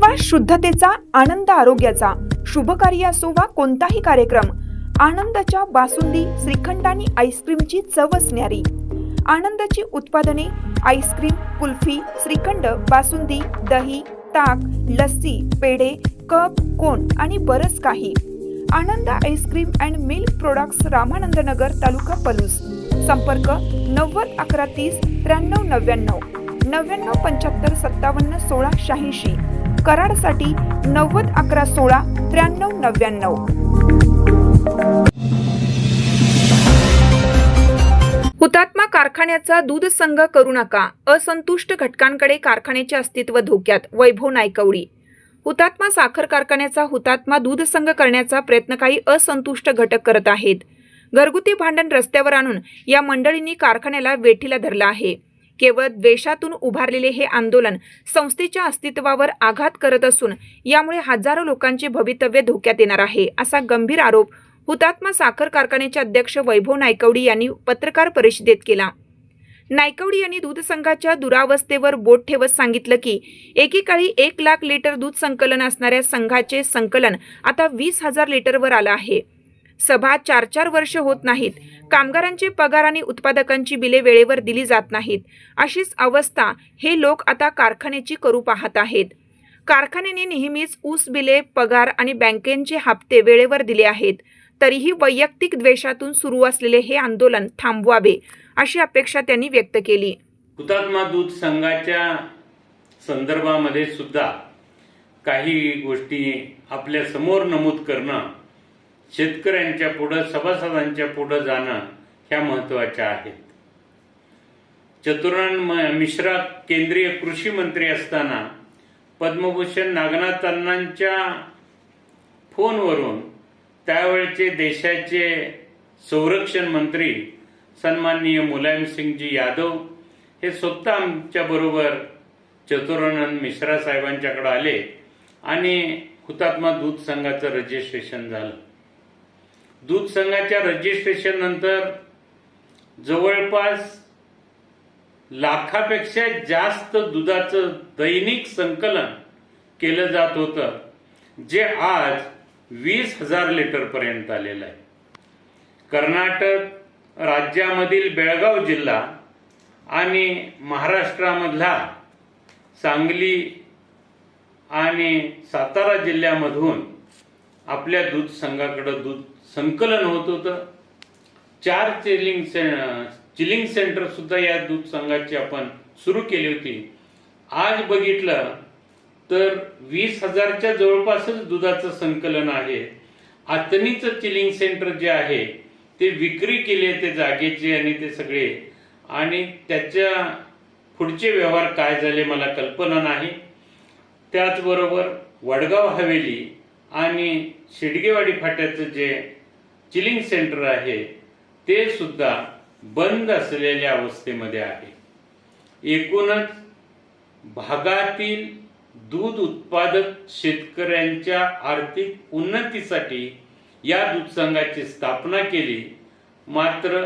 विश्वास शुद्धतेचा, आनंद आरोग्याचा. शुभ कार्य असो वा कोणताही कार्यक्रम, आनंदाच्या बासुंदी, श्रीखंड आणि आईस्क्रीमची चवच न्यारी. आनंदाची उत्पादने आईस्क्रीम, कुल्फी, श्रीखंड, बासुंदी, दही, ताक, लस्सी, पेढे, कप, कोन आणि बरंच काही. Anand ice cream and milk products, Ramanand Nagar, taluka Palus. संपर्क 90 11 30 93 99 99 75 57 16 86. कराडसाठी 90 11 16 93 99. हुतात्मा कारखान्याचा दूध संघ करू नका. असंतुष्ट घटकांकडे कारखान्याचे अस्तित्व धोक्यात. वैभव नायकवडी. हुतात्मा साखर कारखान्याचा हुतात्मा दूध संघ करण्याचा प्रयत्न काही असंतुष्ट घटक करत आहेत. घरगुती भांडण रस्त्यावर आणून या मंडळींनी कारखान्याला वेठीला धरला आहे. केवळ द्वेषातून उभारलेले हे आंदोलन संस्थेच्या अस्तित्वावर आघात करत असून यामुळे हजारो लोकांचे भवितव्य धोक्यात येणार आहे, असा गंभीर आरोप हुतात्मा साखर कारखान्याचे अध्यक्ष वैभव नायकवडी यांनी पत्रकार परिषदेत केला. नायकवडी यांनी दूध संघाच्या दुरावस्थेवर बोट ठेवत सांगितलं की एकेकाळी 1 लाख लिटर दूध संकलन असणाऱ्या संघाचे संकलन आता 20,000 लिटरवर आलं आहे. सभा 4-4 वर्ष होत नाहीत. कामगारांचे पगार आणि उत्पादकांची बिले वेळेवर दिली जात नाहीत. अशीच अवस्था हे लोक आता कारखान्याची करू पाहत आहेत. कारखान्याने नेहमीच ऊस बिले, पगार आणि बँकेचे हप्ते वेळेवर दिले आहेत. तरीही वैयक्तिक द्वेषातून सुरू असलेले हे आंदोलन थांबवावे, अशी अपेक्षा त्यांनी व्यक्त केली. हुतात्मा दूध संघाच्या संदर्भामध्ये सुद्धा काही गोष्टी आपल्या समोर नमूद करणं, शेतकऱ्यांच्या पुढे, सभासदांच्या पुढे जाणं ह्या महत्त्वाच्या आहेत. चतुर्णन मिश्रा केंद्रीय कृषी मंत्री असताना पद्मभूषण नागनाथ अण्णांच्या फोनवरून त्यावेळचे देशाचे संरक्षण मंत्री सन्माननीय मुलायमसिंगजी यादव हे स्वतः आमच्या बरोबर चतुर्णन मिश्रा साहेबांच्याकडे आले आणि हुतात्मा दूध संघाचं रजिस्ट्रेशन झालं. दूध संघाच्या रजिस्ट्रेशन नंतर जवळपास 1 लाखापेक्षा जास्त दुधाचं दैनिक संकलन केलं जात होतं, जे आज 20,000 लिटर पर्यंत आलेलं आहे. कर्नाटक राज्यामधील बेळगाव जिल्हा आणि महाराष्ट्रामधला सांगली आणि सातारा जिल्ह्यामधून आपल्या दूध संघाकडे दूध संकलन होत होतं. 4 चिलिंग सेंटर सुद्धा या दूध संघाची आपण सुरू केली होती. आज बघितलं तर 20,000च्या जवळपासच दुधाचं संकलन आहे. आतनीचं चिलिंग सेंटर जे आहे ते विक्री केले ते जागेचे आणि ते सगळे, आणि त्याच्या पुढचे व्यवहार काय झाले मला कल्पना नाही. त्याचबरोबर वडगाव हवेली आणि शिडगेवाडी फाट्याचं जे चिलिंग सेंटर आहे ते सुद्धा बंद असलेल्या अवस्थेमध्ये आहे. एकूणच भागातील दूध उत्पादक शेतकऱ्यांच्या आर्थिक उन्नतीसाठी या दूध संघाची स्थापना केली. मात्र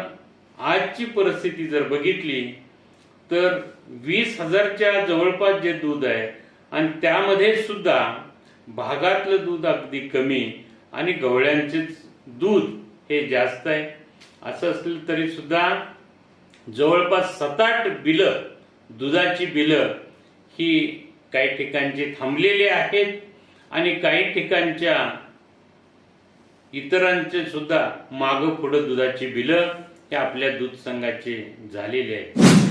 आजची परिस्थिती जर बघितली तर 20,000च्या जवळपास जे दूध आहे आणि त्यामध्ये सुद्धा भागातलं दूध अगदी कमी आणि गवळ्यांचे दूध हे जास्त आहे. असं असलं तरी सुद्धा जवळपास 7-8 बिलं, दुधाची बिलं ही काही ठिकाणची थांबलेली आहेत आणि काही ठिकाणच्या इतरांचे सुद्धा मागं पुढं दुधाची बिलं हे आपल्या दूध संघाचे झालेले आहेत.